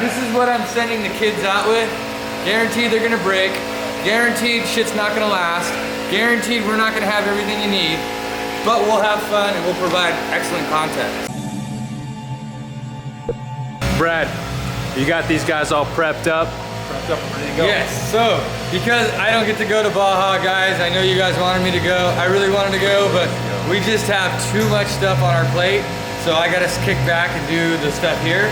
This is what I'm sending the kids out with. Guaranteed they're gonna break. Guaranteed shit's not gonna last. Guaranteed we're not gonna have everything you need. But we'll have fun and we'll provide excellent content. Brad, you got these guys all prepped up and ready to go? Yes, so because I don't get to go to Baja, guys, I know you guys wanted me to go. I really wanted to go, but we just have too much stuff on our plate. So I gotta kick back and do the stuff here.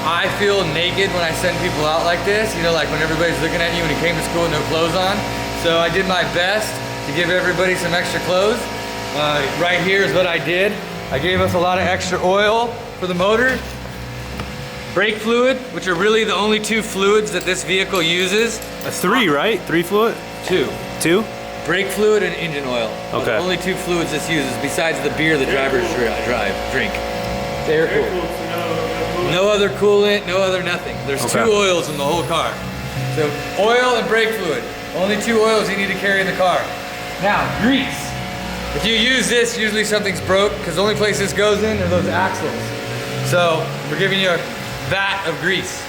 I feel naked when I send people out like this, you know, like when everybody's looking at you when you came to school with no clothes on. So I did my best to give everybody some extra clothes. Right here is what I did. I gave us a lot of extra oil for the motor. Brake fluid, which are really the only two fluids that this vehicle uses. Three, right? Three fluid? Two. Two? Brake fluid and engine oil. Okay. The only two fluids this uses besides the beer the drivers drink. It's air cooled. No other coolant, no other nothing. There's two oils in the whole car. So oil and brake fluid. Only two oils you need to carry in the car. Now, grease. If you use this, usually something's broke because the only place this goes in are those axles. So we're giving you a vat of grease.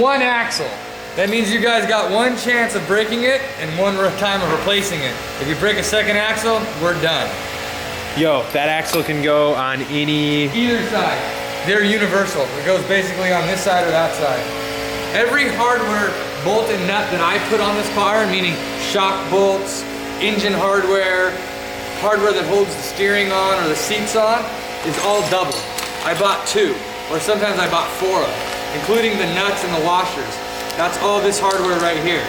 One axle. That means you guys got one chance of breaking it and one time of replacing it. If you break a second axle, we're done. Yo, that axle can go on either side. They're universal. It goes basically on this side or that side. Every hardware bolt and nut that I put on this car, meaning shock bolts, engine hardware, hardware that holds the steering on or the seats on, is all double. I bought two, or sometimes I bought four of them, including the nuts and the washers. That's all this hardware right here.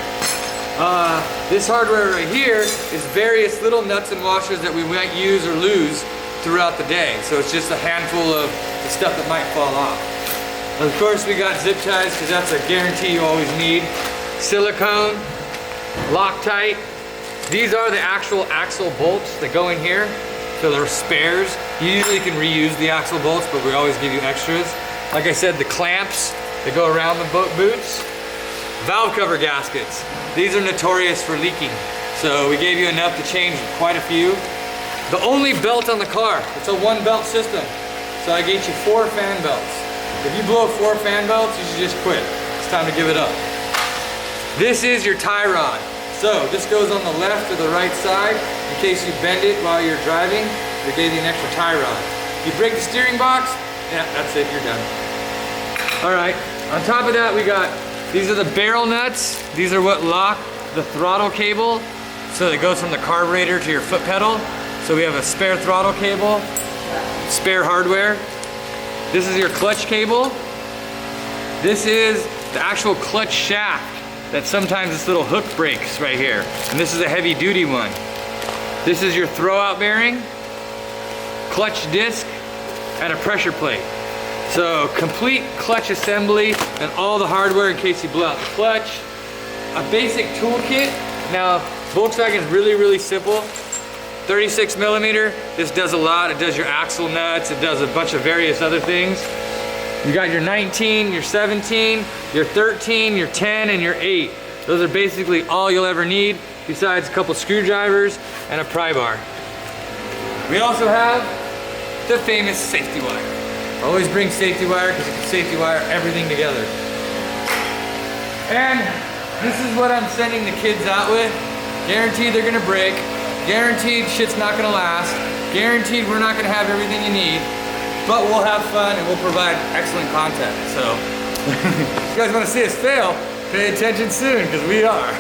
This hardware right here is various little nuts and washers that we might use or lose throughout the day. So it's just a handful of the stuff that might fall off. Of course, we got zip ties because that's a guarantee you always need. Silicone, Loctite. These are the actual axle bolts that go in here. So they're spares. You usually can reuse the axle bolts, but we always give you extras. Like I said, the clamps that go around the boots. Valve cover gaskets. These are notorious for leaking. So we gave you enough to change quite a few. The only belt on the car, it's a one belt system. So I gave you 4 fan belts. If you blow 4 fan belts, you should just quit. It's time to give it up. This is your tie rod. So this goes on the left or the right side in case you bend it while you're driving. We gave you an extra tie rod. If you break the steering box, yeah, that's it, you're done. All right, on top of that, we got, these are the barrel nuts. These are what lock the throttle cable. So it goes from the carburetor to your foot pedal. So we have a spare throttle cable, spare hardware. This is your clutch cable. This is the actual clutch shaft that sometimes this little hook breaks right here. And this is a heavy duty one. This is your throwout bearing, clutch disc, and a pressure plate. So complete clutch assembly and all the hardware in case you blow out the clutch. A basic toolkit. Now, Volkswagen is really, really simple. 36 millimeter, this does a lot. It does your axle nuts, it does a bunch of various other things. You got your 19, your 17, your 13, your 10, and your 8. Those are basically all you'll ever need, besides a couple screwdrivers and a pry bar. We also have the famous safety wire. Always bring safety wire because you can safety wire everything together. And this is what I'm sending the kids out with. Guaranteed they're gonna break. Guaranteed shit's not gonna last. Guaranteed we're not gonna have everything you need. But we'll have fun and we'll provide excellent content. So, if you guys wanna see us fail, pay attention soon, because we are.